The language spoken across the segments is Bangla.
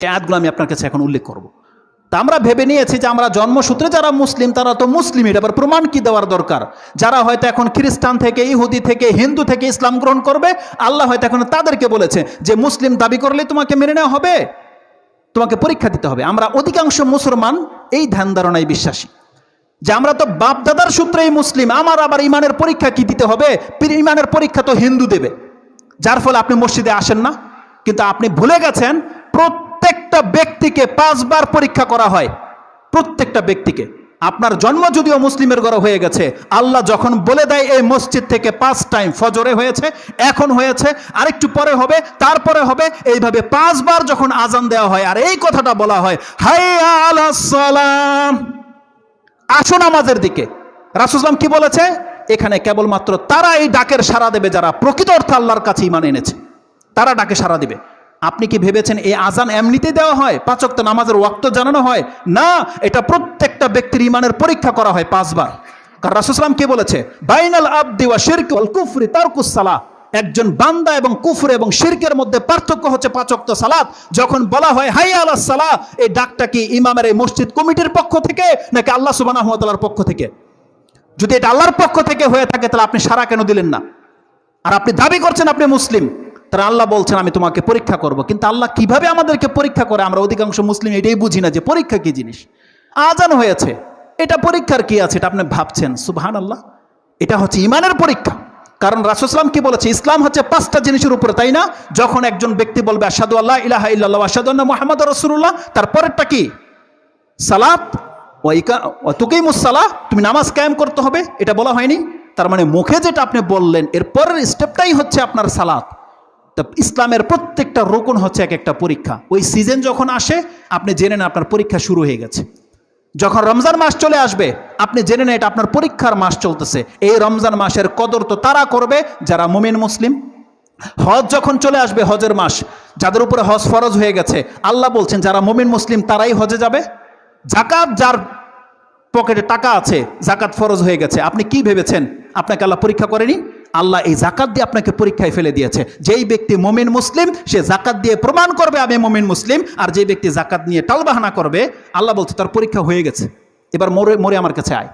এই আয়াতগুলো আমি আপনার কাছে এখন উল্লেখ করব। তা আমরা ভেবে নিয়েছি যে আমরা জন্মসূত্রে যারা মুসলিম তারা তো মুসলিম, এটা আবার প্রমাণ কি দেওয়ার দরকার? যারা হয়তো এখন খ্রিস্টান থেকে, ইহুদি থেকে, হিন্দু থেকে ইসলাম গ্রহণ করবে, আল্লাহ হয়তো এখন তাদেরকে বলেছে যে মুসলিম দাবি করলে তোমাকে মেনে নেওয়া হবে, তোমাকে পরীক্ষা দিতে হবে। আমরা অধিকাংশ মুসলমান এই ধ্যান ধারণায় বিশ্বাসী যে আমরা তো বাপ দাদার সূত্রেই মুসলিম, আমার আবার ইমানের পরীক্ষা কি দিতে হবে? ইমানের পরীক্ষা তো হিন্দু দেবে, যার ফলে আপনি মসজিদে আসেন না। কিন্তু আপনি ভুলে গেছেন প্রত্যেকটা ব্যক্তিকে 5 বার পরীক্ষা করা হয়, প্রত্যেকটা ব্যক্তিকে। আপনার জন্ম যদিও মুসলিমের ঘরে হয়ে গেছে, আল্লাহ যখন বলে দেয় এই মসজিদ থেকে 5 টাইম ফজরে হয়েছে, এখন হয়েছে, আরেকটু পরে হবে, তারপরে হবে, এইভাবে 5 বার যখন আজান দেওয়া হয় আর এই কথাটা বলা হয় হাইয়া আলাস সালাম, আসো নামাজের দিকে, রাসূল সাল্লাল্লাহু আলাইহি ওয়াসাল্লাম কি বলেছে? এখানে কেবলমাত্র তারা এই ডাকের সাড়া দেবে যারা প্রকৃত অর্থে আল্লাহর কাছে ঈমান এনেছে, তারা ডাকে সাড়া দিবে। আপনি কি ভেবেছেন এই আজান এমনিতেই দেওয়া হয়? 5 ওয়াক্ত নামাজের ওয়াক্ত জানানো হয় না, এটা প্রত্যেকটা ব্যক্তির ঈমানের পরীক্ষা করা হয় 5 বার। কারণ রাসূল সাল্লাল্লাহু আলাইহি ওয়াসাল্লাম কি বলেছে? বাইনাল আবদি ওয়া শিরকি ওয়াল কুফরি তারকুস সালাহ, একজন বান্দা এবং কুফর এবং শিরকের মধ্যে পার্থক্য হচ্ছে 5 ওয়াক্ত সালাত। যখন বলা হয় হাইয়া আলাস সালাহ, এই ডাকটা কি ইমামের এই মসজিদ কমিটির পক্ষ থেকে নাকি আল্লাহ সুবহানাহু ওয়া তাআলার পক্ষ থেকে? যদি এটা আল্লাহর পক্ষ থেকে হয়ে থাকে তাহলে আপনি সারা কেন দিলেন না? আর আপনি দাবি করছেন আপনি মুসলিম, তারা আল্লাহ বলছেন আমি তোমাকে পরীক্ষা করব। কিন্তু আল্লাহ কিভাবে আমাদেরকে পরীক্ষা করে আমরা অধিকাংশ মুসলিম এটাই বুঝি না যে পরীক্ষা কি জিনিস। আজান হয়েছে, এটা পরীক্ষার কি আছে? এটা আপনি ভাবছেন সুবহানাল্লাহ, এটা হচ্ছে ইমানের পরীক্ষা। কারণ রাসূল সাল্লাল্লাহু আলাইহি ওয়াসাল্লাম কি বলেছে? ইসলাম হচ্ছে 5টা জিনিসের উপরে, তাই না? যখন একজন ব্যক্তি বলবে আশহাদু আল্লা ইলাহা ইল্লাল্লাহ ওয়া আশহাদু আন্না মুহাম্মাদুর রাসূলুল্লাহ, তারপরেরটা কি? সালাত ওয়া তুকিমুস সালাহ, তুমি নামাজ কায়েম করতে হবে, এটা বলা হয়নি? তার মানে মুখে যেটা আপনি বললেন এর পরের স্টেপটাই হচ্ছে আপনার সালাত। ইসলামের প্রত্যেকটা রুকন হচ্ছে এক একটা পরীক্ষা। ওই সিজন যখন আসে আপনি জেনে নেন আপনার পরীক্ষা শুরু হয়ে গেছে। যখন রমজান মাস চলে আসবে আপনি জেনে নেন এটা আপনার পরীক্ষার মাস চলতেছে। এই রমজান মাসের কদর তো তারা করবে যারা মুমিন মুসলিম। হজ যখন চলে আসবে, হজের মাস, যাদের উপরে হজ ফরজ হয়ে গেছে, আল্লাহ বলছেন যারা মুমিন মুসলিম তারাই হজে যাবে। জাকাত, যার পকেটে টাকা আছে, জাকাত ফরজ হয়ে গেছে, আপনি কি ভেবেছেন আপনাকে আল্লাহ পরীক্ষা করেনি? আল্লাহ এই জাকাত দিয়ে আপনাকে পরীক্ষায় ফেলে দিয়েছে। যেই ব্যক্তি মুমিন মুসলিম সে জাকাত দিয়ে প্রমাণ করবে আমি মুমিন মুসলিম, আর যে ব্যক্তি জাকাত নিয়ে টালবাহানা করবে আল্লাহ বলছে তার পরীক্ষা হয়ে গেছে, এবার মরে আমার কাছে আয়।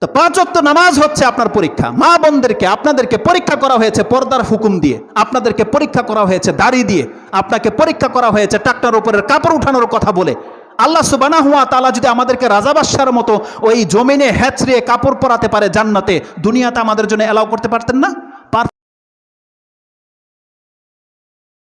তো 5 ওয়াক্ত নামাজ হচ্ছে আপনার পরীক্ষা। মা বোনদেরকে আপনাদেরকে পরীক্ষা করা হয়েছে পর্দার হুকুম দিয়ে, আপনাদেরকে পরীক্ষা করা হয়েছে দাড়ি দিয়ে, আপনাকে পরীক্ষা করা হয়েছে টাকটার উপরের কাপড় উঠানোর কথা বলে। আল্লাহ সুবহানাহু ওয়া তাআলা যদি আমাদেরকে রাজা বাদশার মতো ওই জমিনে হ্যাচড়িয়ে কাপড় পরাতে পারে জান্নাতে, দুনিয়াতে আমাদের জন্য এলাও করতে পারতেন না?